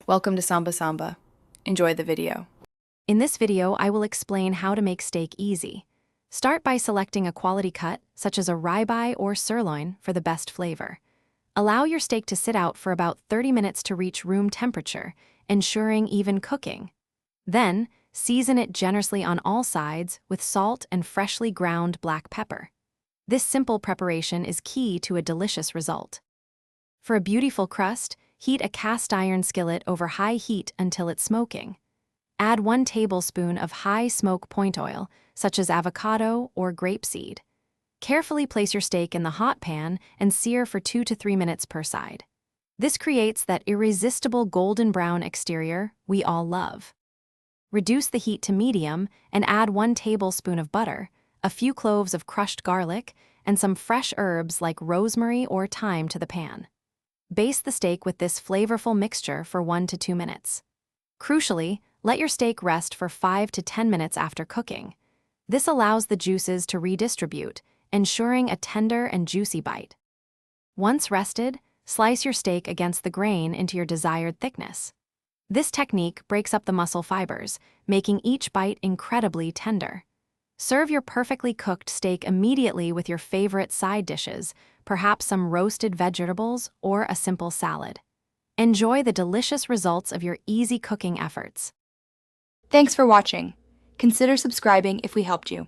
Welcome to Samba Samba. Enjoy the video. In this video, I will explain how to make steak easy. Start by selecting a quality cut, such as a ribeye or sirloin, for the best flavor. Allow your steak to sit out for about 30 minutes to reach room temperature, ensuring even cooking. Then, season it generously on all sides with salt and freshly ground black pepper. This simple preparation is key to a delicious result. For a beautiful crust, heat a cast iron skillet over high heat until it's smoking. Add 1 tablespoon of high smoke point oil, such as avocado or grapeseed. Carefully place your steak in the hot pan and sear for 2 to 3 minutes per side. This creates that irresistible golden brown exterior we all love. Reduce the heat to medium and add 1 tablespoon of butter, a few cloves of crushed garlic, and some fresh herbs like rosemary or thyme to the pan. Baste the steak with this flavorful mixture for 1 to 2 minutes. Crucially, let your steak rest for 5 to 10 minutes after cooking. This allows the juices to redistribute, ensuring a tender and juicy bite. Once rested, slice your steak against the grain into your desired thickness. This technique breaks up the muscle fibers, making each bite incredibly tender. Serve your perfectly cooked steak immediately with your favorite side dishes, perhaps some roasted vegetables or a simple salad. Enjoy the delicious results of your easy cooking efforts. Thanks for watching. Consider subscribing if we helped you.